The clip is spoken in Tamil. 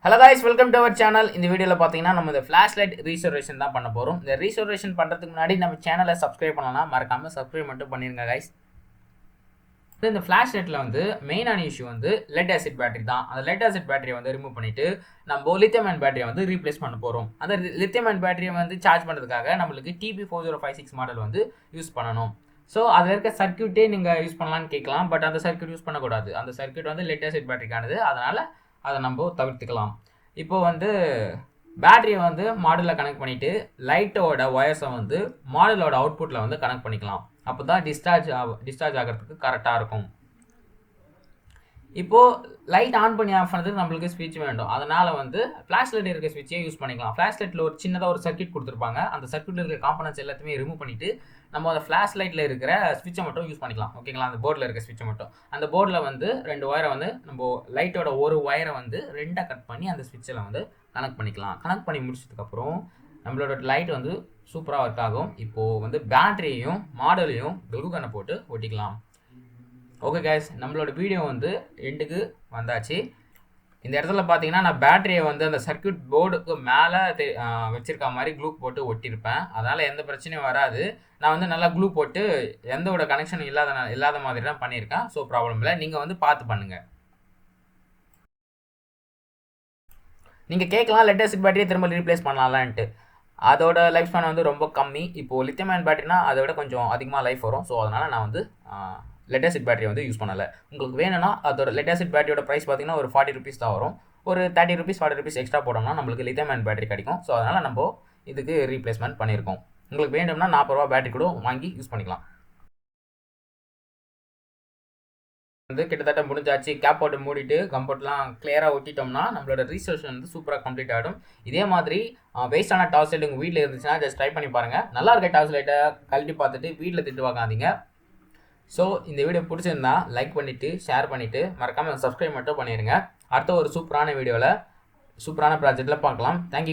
Hello guys, welcome to our channel. இந்த வீடியோவில் பார்த்தீங்கன்னா நம்ம இந்த ஃப்ளாஷ் லைட் ரீஸ்டோரேஷன் தான் பண்ண போகிறோம். இந்த ரீஸ்டோரேஷன் பண்ணுறதுக்கு முன்னாடி நம்ம சேனலை சப்ஸ்கிரைப் பண்ணலாம், மறக்காமல் சப்ஸ்கிரைப் மட்டும் பண்ணிடுங்க கைஸ். இந்த ஃப்ளாஷ் லைட்டில் வந்து மெயினான இஷ்யூ வந்து லெட் ஆசிட் பேட்டரி தான். அந்த லெட் ஆசிட் பேட்டரியை வந்து ரிமூவ் பண்ணிவிட்டு நம்ம லித்தியம் அயன் பேட்டரியை வந்து ரீப்ளேஸ் பண்ண போகிறோம். அந்த லித்தியம் அயன் பேட்டரியை வந்து சார்ஜ் பண்ணுறதுக்காக நம்மளுக்கு TP4056 மாடல் வந்து யூஸ் பண்ணணும். ஸோ அதில் இருக்க சர்க்யூட்டே நீங்கள் யூஸ் பண்ணலான்னு கேட்கலாம், பட் அந்த சர்க்யூட் யூஸ் பண்ணக்கூடாது. அந்த சர்க்யூட் வந்து லெட் ஆசிட் பேட்டரிக்கானது, அதனால் அதை நம்ம தவிர்த்துக்கலாம். இப்போ வந்து பேட்டரியை வந்து மாடலில் கனெக்ட் பண்ணிவிட்டு லைட்டோட ஒயர்ஸை வந்து மாடலோட அவுட்புட்டில் வந்து கனெக்ட் பண்ணிக்கலாம். அப்போ தான் டிஸ்சார்ஜ் ஆகிறதுக்கு கரெக்டாக இருக்கும். இப்போது லைட் ஆன் பண்ணி ஆஃப் பண்ணுறதுக்கு நம்மளுக்கு ஸ்விட்ச் வேண்டும். அதனால் வந்து ஃப்ளாஷ் லைட் இருக்க ஸ்விட்சையும் யூஸ் பண்ணிக்கலாம். ஃப்ளாஷ் லைட்டில் ஒரு சின்னதாக ஒரு சர்க்யூட் கொடுத்துருப்பாங்க. அந்த சர்க்யூட்டில் இருக்கிற காம்பனன்ட்ஸ் எல்லாத்தையுமே ரிமூவ் பண்ணிவிட்டு நம்ம அந்த ஃப்ளாஷ் லைட்டில் இருக்கிற ஸ்விட்சை மட்டும் யூஸ் பண்ணிக்கலாம். ஓகேங்களா? அந்த போர்டில் இருக்க ஸ்விட்சை மட்டும், அந்த போர்டில் வந்து 2 ஒயரை வந்து நம்ம லைட்டோட ஒரு ஒயரை வந்து 2ஆக கட் பண்ணி அந்த ஸ்விட்சில் வந்து கனெக்ட் பண்ணிக்கலாம். கனெக்ட் பண்ணி முடிச்சதுக்கப்புறம் நம்மளோட லைட் வந்து சூப்பராக ஒர்க் ஆகும். இப்போது வந்து பேட்டரியையும் மாடலையும் க்ளூ கன்னை போட்டு ஒட்டிக்கலாம். ஓகே கைஸ், நம்மளோட வீடியோ வந்து எண்டுக்கு வந்தாச்சு. இந்த இடத்துல பார்த்தீங்கன்னா நான் பேட்டரியை வந்து அந்த சர்க்யூட் போர்டுக்கு மேலே வச்சுருக்க மாதிரி க்ளூ போட்டு ஒட்டியிருப்பேன். அதனால் எந்த பிரச்சனையும் வராது. நான் வந்து நல்லா க்ளூ போட்டு எந்த ஒரு கனெக்ஷனும் இல்லாத மாதிரி தான் பண்ணியிருக்கேன். ஸோ ப்ராப்ளம் இல்லை, நீங்கள் வந்து பார்த்து பண்ணுங்கள். நீங்கள் கேட்கலாம் லெட் ஆசிட் பேட்டரியை திரும்ப ரீப்ளேஸ் பண்ணலாம்ட்டு. அதோட லைஃப் ஸ்பேன் வந்து ரொம்ப கம்மி. இப்போது லித்தியம் அயன் பேட்டரினா அதை விட கொஞ்சம் அதிகமாக லைஃப் வரும். ஸோ அதனால் நான் வந்து லெட் ஆசிட் பேட்டரி வந்து யூஸ் பண்ணலை. உங்களுக்கு வேணும்னா அதோட லெட் ஆசிட் பேட்டரியோட ப்ரைஸ் பார்த்தீங்கன்னா ஒரு 40 rupees தான் வரும். ஒரு 30 rupees 40 rupees எக்ஸ்ட்ரா போட்டோம்னா நம்மளுக்கு லித்தியம் அயன் பேட்டரி கிடைக்கும். ஸோ அதனால் நம்ம இதுக்கு ரீப்ளேஸ்மெண்ட் பண்ணியிருக்கோம். உங்களுக்கு வேணும்னா 40 ரூபா பேட்டரி கூட வாங்கி யூஸ் பண்ணிக்கலாம். வந்து கிட்டத்தட்ட முடிஞ்சாச்சு. கேப் போட்டு மூடிட்டு கம்போர்ட்லாம் கிளியராக ஒட்டிட்டோம்னா நம்மளோட ரீசர்ச் வந்து சூப்பராக கம்ப்ளீட் ஆகிடும். இதே மாதிரி வேஸ்டான டார்ச் லைட் உங்கள் வீட்டில் இருந்துச்சுன்னா ஜஸ்ட் ட்ரை பண்ணி பாருங்கள். நல்லா இருக்க டார்ச் லைட்டை கழட்டி பார்த்துட்டு வீட்டில் திட்டு வாங்காதீங்க. ஸோ இந்த வீடியோ பிடிச்சிருந்தா லைக் பண்ணிவிட்டு ஷேர் பண்ணிவிட்டு மறக்காமல் சப்ஸ்கிரைப் மட்டும் பண்ணிடுங்க. அடுத்த ஒரு சூப்பரான வீடியோவில் சூப்பரான ப்ராஜெக்டில் பார்க்கலாம். தேங்க்யூ.